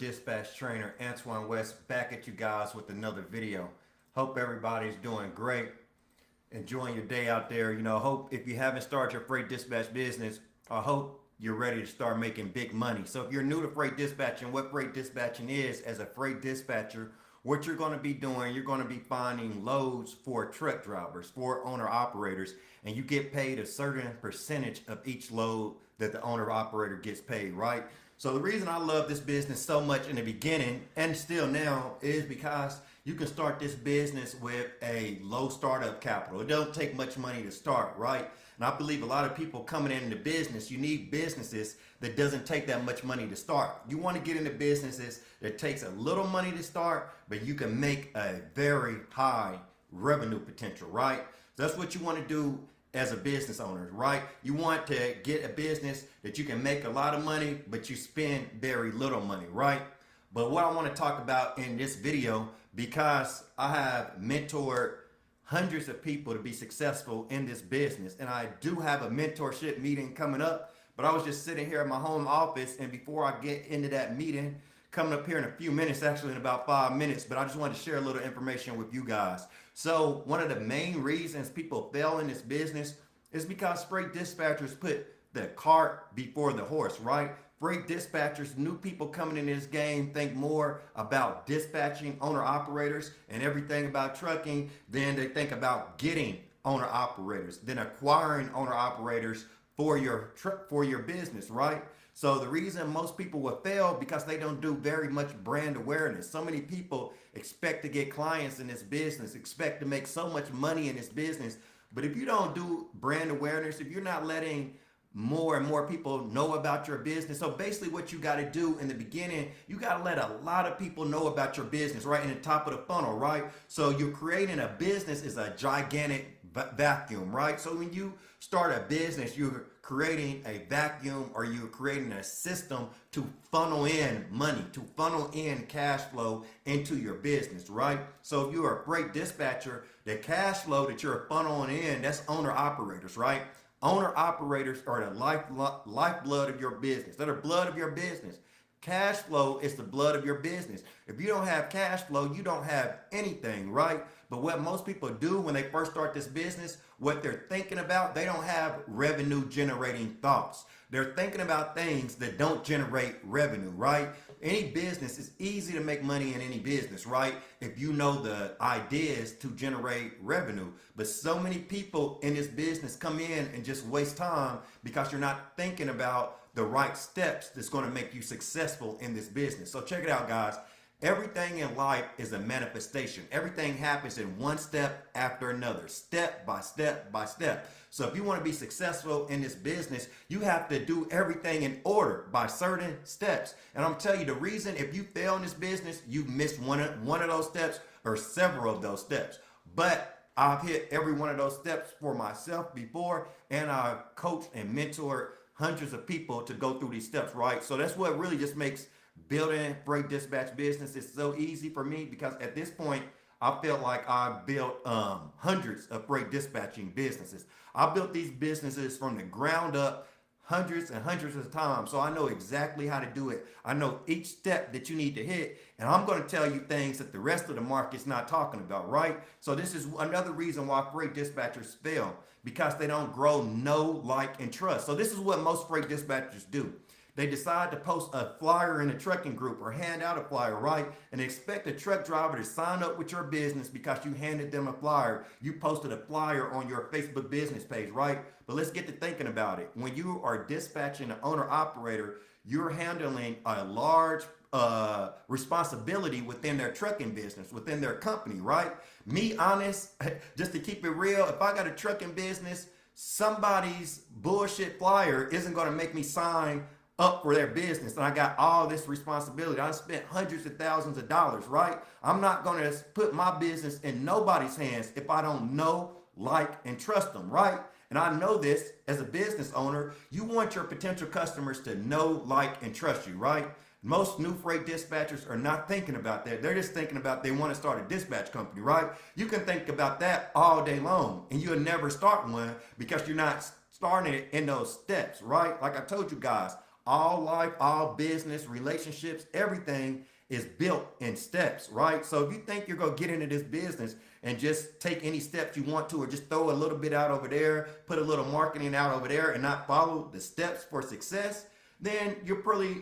Dispatch trainer Antoine West back at you guys with another video. Hope everybody's doing great, enjoying your day out there. Hope if you haven't started your freight dispatch business, I hope you're ready to start making big money. So if you're new to freight dispatching, what freight dispatching is, as a freight dispatcher, what you're going to be doing, you're going to be finding loads for truck drivers, for owner operators, and you get paid a certain percentage of each load that the owner operator gets paid, right? So the reason I love this business so much in the beginning and still now is because you can start this business with a low startup capital. It don't take much money to start, right? And I believe a lot of people coming into business, you need businesses that doesn't take that much money to start. You want to get into businesses that takes a little money to start, but you can make a very high revenue potential, right? So that's what you want to do as a business owner, right? You want to get a business that you can make a lot of money, but you spend very little money, right? But what I want to talk about in this video, because I have mentored hundreds of people to be successful in this business, and I do have a mentorship meeting coming up, but I was just sitting here in my home office, and before I get into that meeting, coming up here in a few minutes, actually in about 5 minutes, but I just wanted to share a little information with you guys. So one of the main reasons people fail in this business is because freight dispatchers put the cart before the horse, right? Freight dispatchers, new people coming in this game, think more about dispatching owner operators and everything about trucking than they think about getting owner operators, than acquiring owner operators for your truck, for your business, right? So the reason most people will fail because they don't do very much brand awareness. So many people expect to get clients in this business, expect to make so much money in this business. But if you don't do brand awareness, if you're not letting more and more people know about your business. So basically what you got to do in the beginning, you got to let a lot of people know about your business, right? In the top of the funnel, right? So you're creating a business is a gigantic vacuum, right? So when you start a business, you're creating a vacuum, or you're creating a system to funnel in money, to funnel in cash flow into your business, right? So if you're a freight dispatcher, the cash flow that you're funneling in, that's owner operators, right? Owner operators are the lifeblood of your business. They're the blood of your business. Cash flow is the blood of your business. If you don't have cash flow, you don't have anything, right? But what most people do when they first start this business, what they're thinking about, they don't have revenue generating thoughts. They're thinking about things that don't generate revenue, right? Any business, is easy to make money in any business, right? If you know the ideas to generate revenue. But so many people in this business come in and just waste time because you're not thinking about the right steps that's going to make you successful in this business. So check it out, guys. Everything in life is a manifestation. Everything happens in one step after another, step by step by step. So if you want to be successful in this business, you have to do everything in order by certain steps. And I'm telling you, the reason if you fail in this business, you've missed one of those steps or several of those steps. But I've hit every one of those steps for myself before, and I've coached and mentored hundreds of people to go through these steps, right? So that's what really just makes building freight dispatch business is so easy for me, because at this point I felt like I built hundreds of freight dispatching businesses. I built these businesses from the ground up hundreds and hundreds of times. So I know exactly how to do it. I know each step that you need to hit, and I'm going to tell you things that the rest of the market's not talking about, right? So this is another reason why freight dispatchers fail, because they don't grow, know, like, and trust. So this is what most freight dispatchers do. They decide to post a flyer in a trucking group or hand out a flyer, right? And expect a truck driver to sign up with your business because you handed them a flyer. You posted a flyer on your Facebook business page, right? But let's get to thinking about it. When you are dispatching an owner operator, you're handling a large responsibility within their trucking business, within their company, right? Me honest, just to keep it real, if I got a trucking business, somebody's bullshit flyer isn't going to make me sign up for their business, and I got all this responsibility. I spent hundreds of thousands of dollars, right? I'm not going to put my business in nobody's hands if I don't know, like, and trust them, right? And I know this as a business owner. You want your potential customers to know, like, and trust you, right? Most new freight dispatchers are not thinking about that. They're just thinking about they want to start a dispatch company, right? You can think about that all day long, and you'll never start one because you're not starting it in those steps, right? Like I told you guys, all life, all business, relationships, everything is built in steps, right? So if you think you're going to get into this business and just take any steps you want to, or just throw a little bit out over there, put a little marketing out over there, and not follow the steps for success, then you're probably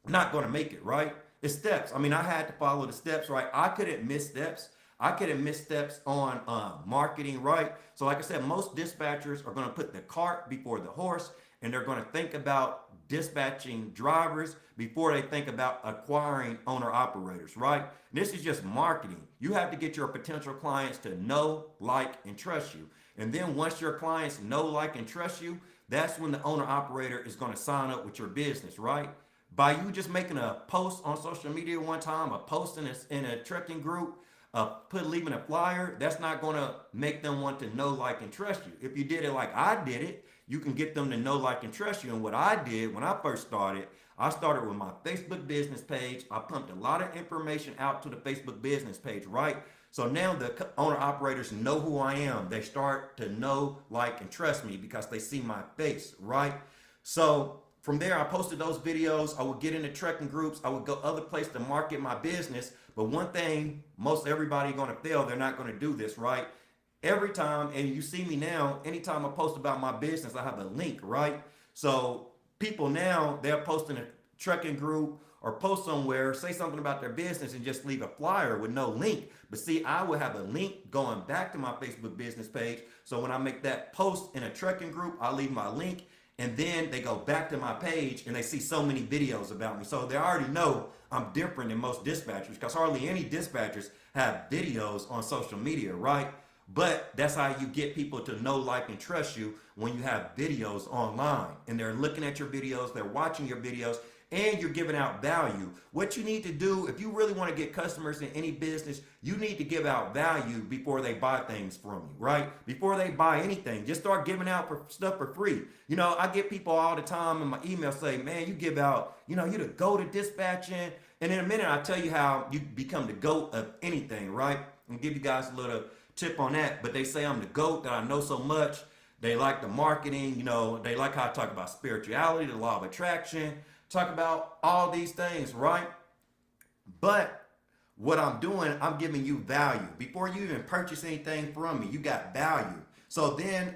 not going to make it, right? It's steps. I mean, I had to follow the steps, right? I couldn't miss steps. I couldn't miss steps on marketing, right? So like I said, most dispatchers are going to put the cart before the horse, and they're going to think about dispatching drivers before they think about acquiring owner operators, right? This is just marketing. You have to get your potential clients to know, like, and trust you. And then once your clients know, like, and trust you, that's when the owner operator is going to sign up with your business, right? By you just making a post on social media one time, a post in a trucking group, leaving a flyer, that's not going to make them want to know, like, and trust you. If you did it like I did it, you can get them to know, like, and trust you. And what I did when I first started, I started with my Facebook business page. I pumped a lot of information out to the Facebook business page, right? So now the owner operators know who I am. They start to know, like, and trust me because they see my face, right? So from there, I posted those videos. I would get into trucking groups. I would go other places to market my business. But one thing, most everybody going to fail, they're not going to do this, right? Every time, and you see me now, anytime I post about my business, I have a link, right? So people now, they're posting a trucking group or post somewhere, say something about their business and just leave a flyer with no link. But see, I would have a link going back to my Facebook business page. So when I make that post in a trucking group, I leave my link, and then they go back to my page and they see so many videos about me. So they already know I'm different than most dispatchers because hardly any dispatchers have videos on social media, right? But that's how you get people to know, like, and trust you when you have videos online and they're looking at your videos, they're watching your videos, and you're giving out value. What you need to do, if you really want to get customers in any business, you need to give out value before they buy things from you, right? Before they buy anything, just start giving out stuff for free. You know, I get people all the time in my email say, man, you give out, you know, you're the GOAT of dispatching. And in a minute, I'll tell you how you become the GOAT of anything, right? And give you guys a little tip on that. But they say I'm the GOAT, that I know so much. They like the marketing, you know, they like how I talk about spirituality, the law of attraction, talk about all these things, right? But what I'm doing, I'm giving you value. Before you even purchase anything from me, you got value. So then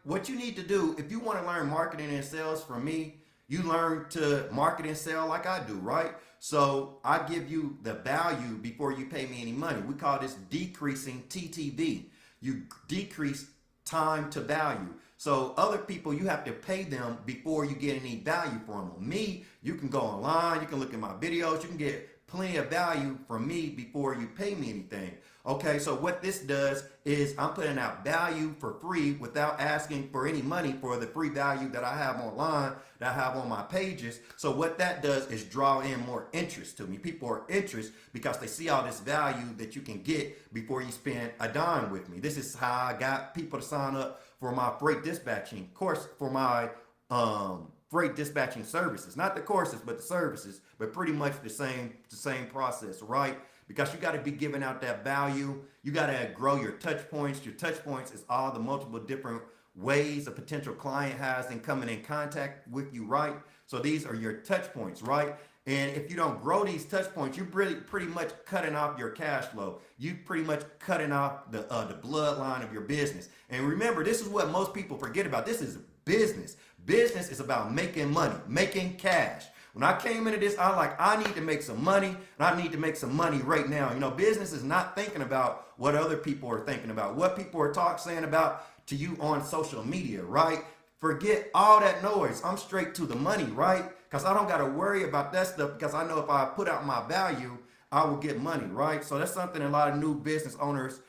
what you need to do, if you want to learn marketing and sales from me, you learn to market and sell like I do, right? So I give you the value before you pay me any money. We call this decreasing TTV. You decrease time to value. So other people, you have to pay them before you get any value from them. Me, you can go online, you can look at my videos, you can get plenty of value from me before you pay me anything. Okay, so what this does is I'm putting out value for free without asking for any money for the free value that I have online, that I have on my pages. So what that does is draw in more interest to me. People are interested because they see all this value that you can get before you spend a dime with me. This is how I got people to sign up for my freight dispatching course, for my freight dispatching services. Not the courses, but the services, but pretty much the same process, right? Because you got to be giving out that value. You got to grow your touch points. Your touch points is all the multiple different ways a potential client has in coming in contact with you, right? So these are your touch points, right? And if you don't grow these touch points, you're pretty much cutting off your cash flow. You pretty much cutting off the bloodline of your business. And remember, this is what most people forget about. This is business. Business is about making money, making cash. When I came into this, I need to make some money, and I need to make some money right now. You know, business is not thinking about what other people are thinking about, what people are saying about to you on social media, right? Forget all that noise. I'm straight to the money, right? Because I don't got to worry about that stuff because I know if I put out my value, I will get money, right? So that's something a lot of new business owners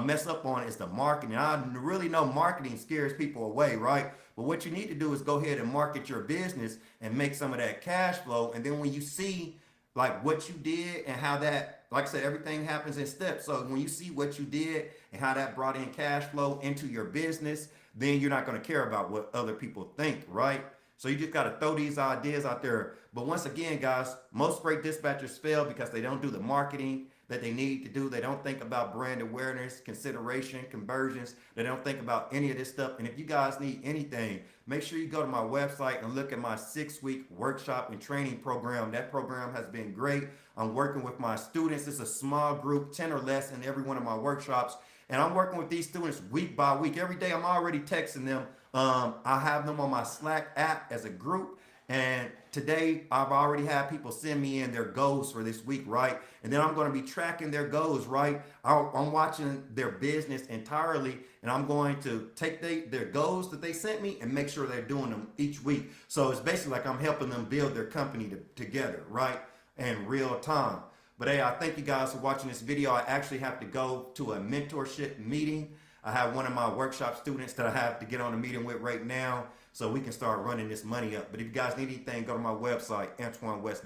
mess up on is the marketing. I really know marketing scares people away, right? But what you need to do is go ahead and market your business and make some of that cash flow. And then when you see like what you did and how that, like I said, everything happens in steps. So when you see what you did and how that brought in cash flow into your business, then you're not going to care about what other people think, right? So you just got to throw these ideas out there. But once again, guys, most freight dispatchers fail because they don't do the marketing that they need to do. They don't think about brand awareness, consideration, conversions. They don't think about any of this stuff. And if you guys need anything, make sure you go to my website and look at my 6-week workshop and training program. That program has been great. I'm working with my students. It's a small group, 10 or less in every one of my workshops. And I'm working with these students week by week. Every day I'm already texting them. I have them on my Slack app as a group. And today I've already had people send me in their goals for this week, right? And then I'm going to be tracking their goals, right? I'm watching their business entirely, and I'm going to take their goals that they sent me and make sure they're doing them each week. So it's basically like I'm helping them build their company together, right? In real time. But hey, I thank you guys for watching this video. I actually have to go to a mentorship meeting. I have one of my workshop students that I have to get on a meeting with right now so we can start running this money up. But if you guys need anything, go to my website, AntoineWest.com.